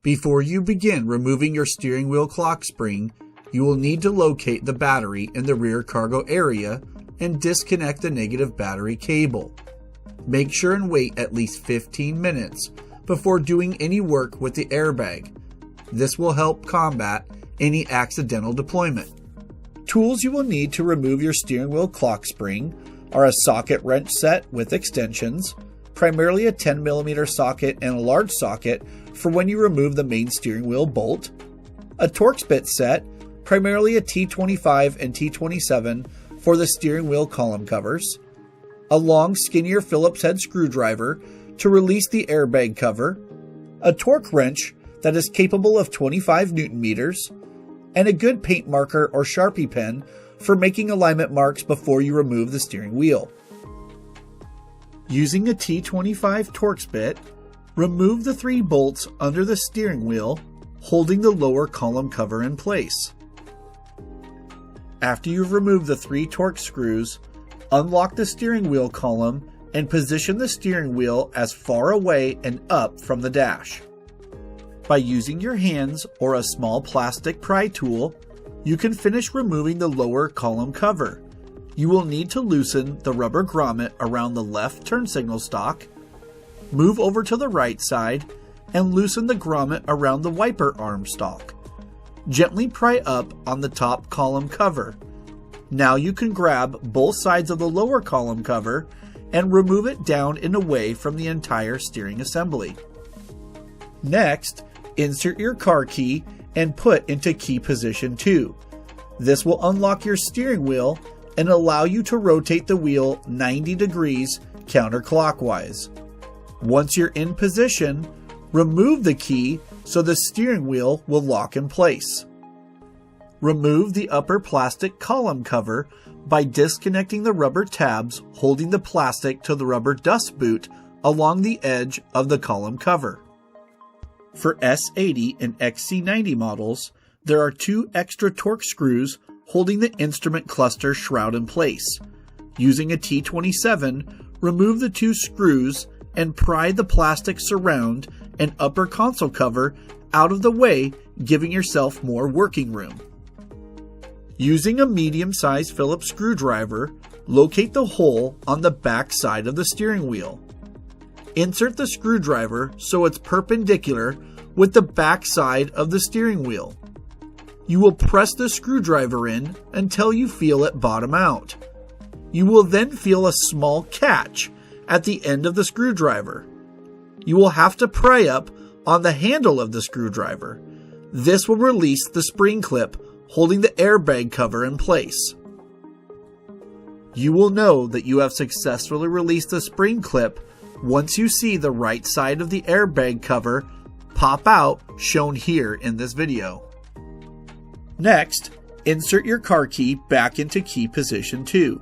Before you begin removing your steering wheel clock spring, you will need to locate the battery in the rear cargo area and disconnect the negative battery cable. Make sure and wait at least 15 minutes before doing any work with the airbag. This will help combat any accidental deployment. Tools you will need to remove your steering wheel clock spring are a socket wrench set with extensions, primarily a 10mm socket and a large socket for when you remove the main steering wheel bolt, a Torx bit set, primarily a T25 and T27 for the steering wheel column covers, a long skinnier Phillips head screwdriver to release the airbag cover, a torque wrench that is capable of 25 Newton meters, and a good paint marker or Sharpie pen for making alignment marks before you remove the steering wheel. Using a T25 Torx bit, remove the 3 bolts under the steering wheel, holding the lower column cover in place. After you've removed the 3 Torx screws, unlock the steering wheel column and position the steering wheel as far away and up from the dash. By using your hands or a small plastic pry tool, you can finish removing the lower column cover. You will need to loosen the rubber grommet around the left turn signal stalk, move over to the right side, and loosen the grommet around the wiper arm stalk. Gently pry up on the top column cover. Now you can grab both sides of the lower column cover and remove it down and away from the entire steering assembly. Next, insert your car key and put into key position 2. This will unlock your steering wheel and allow you to rotate the wheel 90 degrees counterclockwise. Once you're in position, remove the key so the steering wheel will lock in place. Remove the upper plastic column cover by disconnecting the rubber tabs holding the plastic to the rubber dust boot along the edge of the column cover. For S80 and XC90 models, there are 2 extra Torx screws holding the instrument cluster shroud in place. Using a T27, remove the 2 screws and pry the plastic surround and upper console cover out of the way, giving yourself more working room. Using a medium-sized Phillips screwdriver, locate the hole on the back side of the steering wheel. Insert the screwdriver so it's perpendicular with the back side of the steering wheel. You will press the screwdriver in until you feel it bottom out. You will then feel a small catch at the end of the screwdriver. You will have to pry up on the handle of the screwdriver. This will release the spring clip holding the airbag cover in place. You will know that you have successfully released the spring clip once you see the right side of the airbag cover pop out, shown here in this video. Next, insert your car key back into key position 2.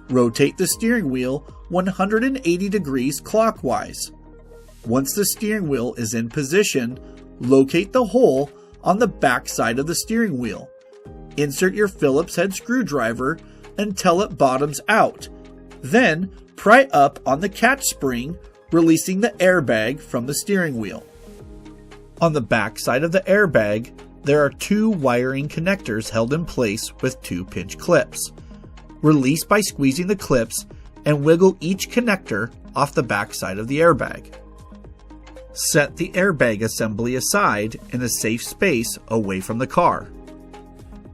Rotate the steering wheel 180 degrees clockwise. Once the steering wheel is in position, locate the hole on the back side of the steering wheel. Insert your Phillips head screwdriver until it bottoms out. Then, pry up on the catch spring, releasing the airbag from the steering wheel. On the back side of the airbag, there are 2 wiring connectors held in place with 2 pinch clips. Release by squeezing the clips and wiggle each connector off the back side of the airbag. Set the airbag assembly aside in a safe space away from the car.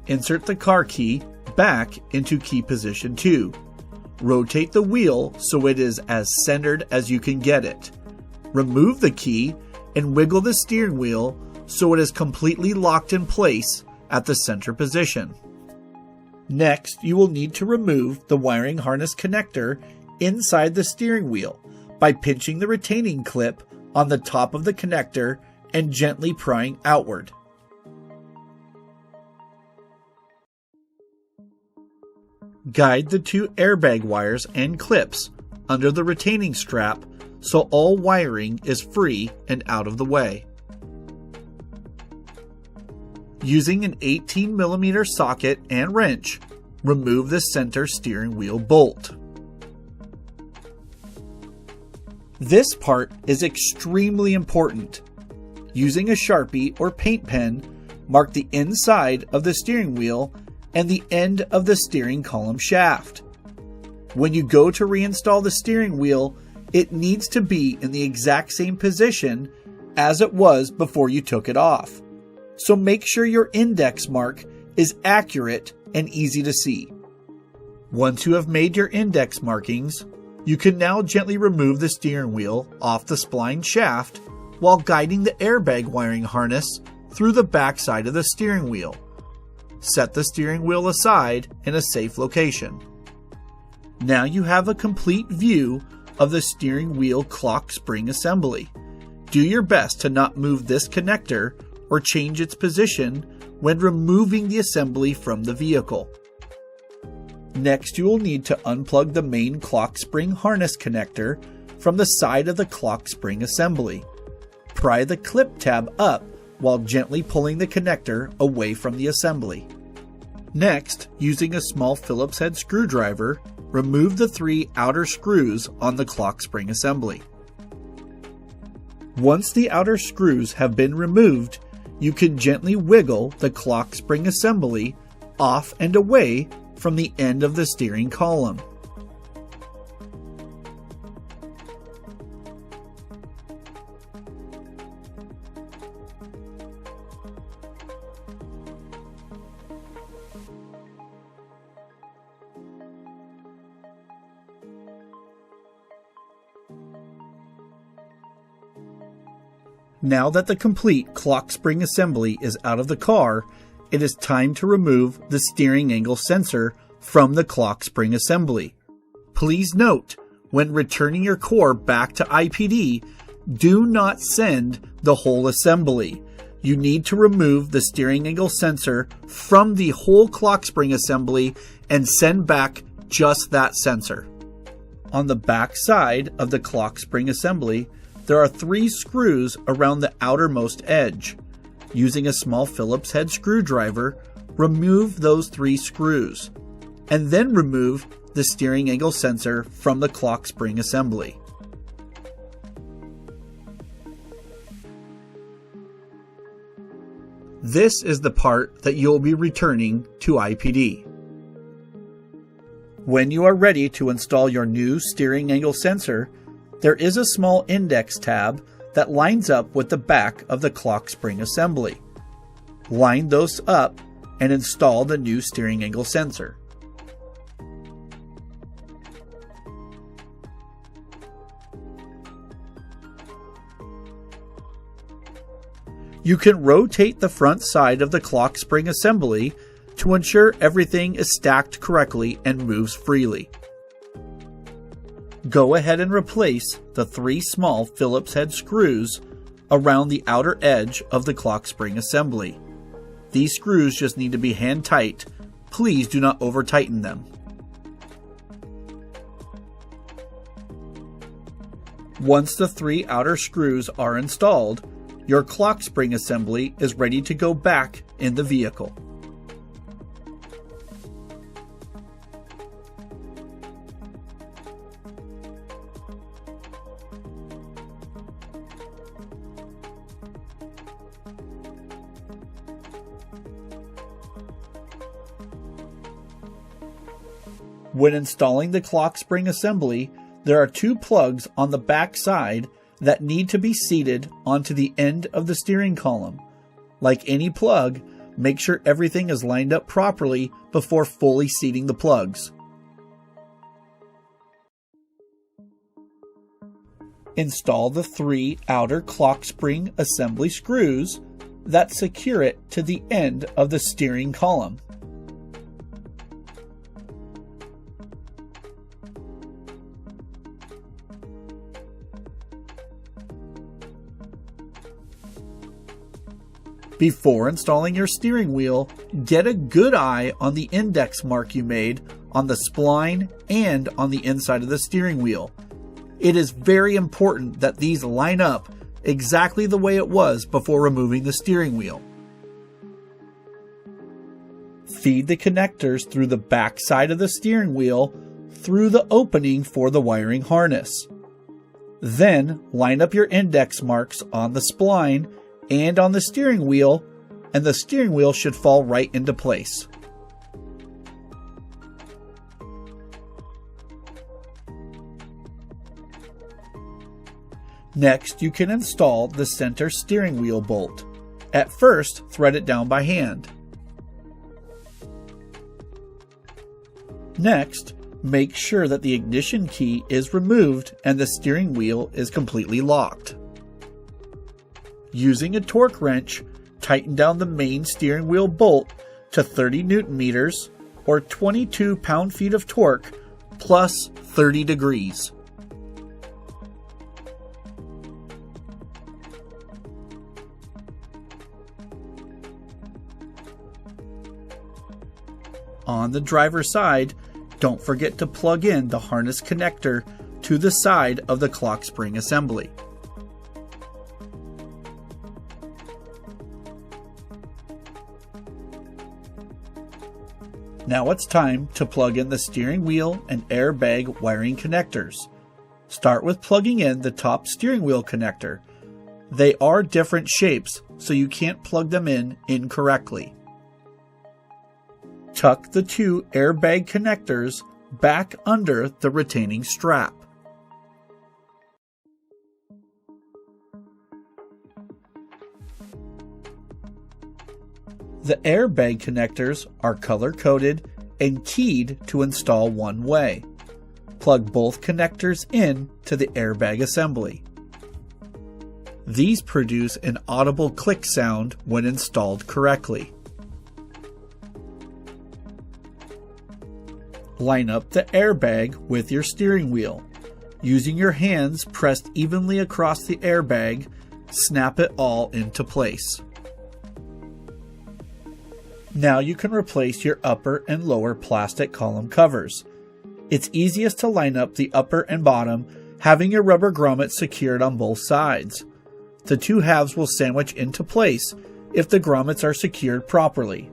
Insert the car key back into key position 2. Rotate the wheel so it is as centered as you can get it. Remove the key and wiggle the steering wheel so it is completely locked in place at the center position. Next, you will need to remove the wiring harness connector inside the steering wheel by pinching the retaining clip on the top of the connector and gently prying outward. Guide the 2 airbag wires and clips under the retaining strap so all wiring is free and out of the way. Using an 18mm socket and wrench, remove the center steering wheel bolt. This part is extremely important. using a Sharpie or paint pen, mark the inside of the steering wheel and the end of the steering column shaft. When you go to reinstall the steering wheel, it needs to be in the exact same position as it was before you took it off. So make sure your index mark is accurate and easy to see. Once you have made your index markings, you can now gently remove the steering wheel off the spline shaft while guiding the airbag wiring harness through the back side of the steering wheel. Set the steering wheel aside in a safe location. Now you have a complete view of the steering wheel clock spring assembly. Do your best to not move this connector or change its position when removing the assembly from the vehicle. Next, you will need to unplug the main clock spring harness connector from the side of the clock spring assembly. Pry the clip tab up while gently pulling the connector away from the assembly. Next, using a small Phillips head screwdriver, remove the 3 outer screws on the clock spring assembly. Once the outer screws have been removed, you can gently wiggle the clock spring assembly off and away from the end of the steering column. Now that the complete clock spring assembly is out of the car, it is time to remove the steering angle sensor from the clock spring assembly. Please note, when returning your core back to IPD, do not send the whole assembly. You need to remove the steering angle sensor from the whole clock spring assembly and send back just that sensor. On the back side of the clock spring assembly, there are 3 screws around the outermost edge. Using a small Phillips head screwdriver, remove those 3 screws, and then remove the steering angle sensor from the clock spring assembly. This is the part that you'll be returning to IPD. When you are ready to install your new steering angle sensor, there is a small index tab that lines up with the back of the clock spring assembly. Line those up and install the new steering angle sensor. You can rotate the front side of the clock spring assembly to ensure everything is stacked correctly and moves freely. Go ahead and replace the 3 small Phillips head screws around the outer edge of the clock spring assembly. These screws just need to be hand tight. Please do not over tighten them. Once the 3 outer screws are installed, your clock spring assembly is ready to go back in the vehicle. When installing the clock spring assembly, there are 2 plugs on the back side that need to be seated onto the end of the steering column. Like any plug, make sure everything is lined up properly before fully seating the plugs. Install the 3 outer clock spring assembly screws that secure it to the end of the steering column. Before installing your steering wheel, get a good eye on the index mark you made on the spline and on the inside of the steering wheel. It is very important that these line up exactly the way it was before removing the steering wheel. Feed the connectors through the back side of the steering wheel through the opening for the wiring harness. Then line up your index marks on the spline and on the steering wheel, and the steering wheel should fall right into place. Next, you can install the center steering wheel bolt. At first, thread it down by hand. Next, make sure that the ignition key is removed and the steering wheel is completely locked. Using a torque wrench, tighten down the main steering wheel bolt to 30 Newton meters or 22 pound-feet of torque plus 30 degrees. On the driver's side, don't forget to plug in the harness connector to the side of the clock spring assembly. Now it's time to plug in the steering wheel and airbag wiring connectors. Start with plugging in the top steering wheel connector. They are different shapes, so you can't plug them in incorrectly. Tuck the two airbag connectors back under the retaining strap. The airbag connectors are color-coded and keyed to install one way. Plug both connectors in to the airbag assembly. These produce an audible click sound when installed correctly. Line up the airbag with your steering wheel. Using your hands pressed evenly across the airbag, snap it all into place. Now you can replace your upper and lower plastic column covers. It's easiest to line up the upper and bottom, having your rubber grommet secured on both sides. The two halves will sandwich into place if the grommets are secured properly.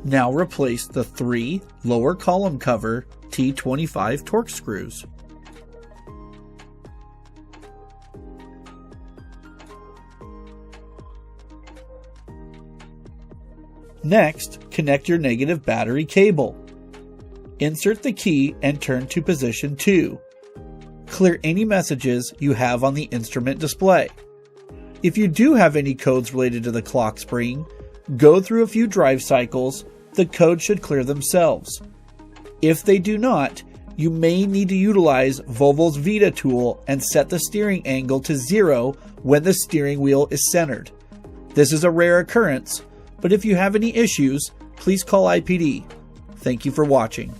Now replace the 3 lower column cover T25 torque screws. Next, connect your negative battery cable. Insert the key and turn to position 2. Clear any messages you have on the instrument display. If you do have any codes related to the clock spring, go through a few drive cycles. The code should clear themselves. If they do not, you may need to utilize Volvo's Vita tool and set the steering angle to 0 when the steering wheel is centered. This is a rare occurrence, but if you have any issues, please call IPD. Thank you for watching.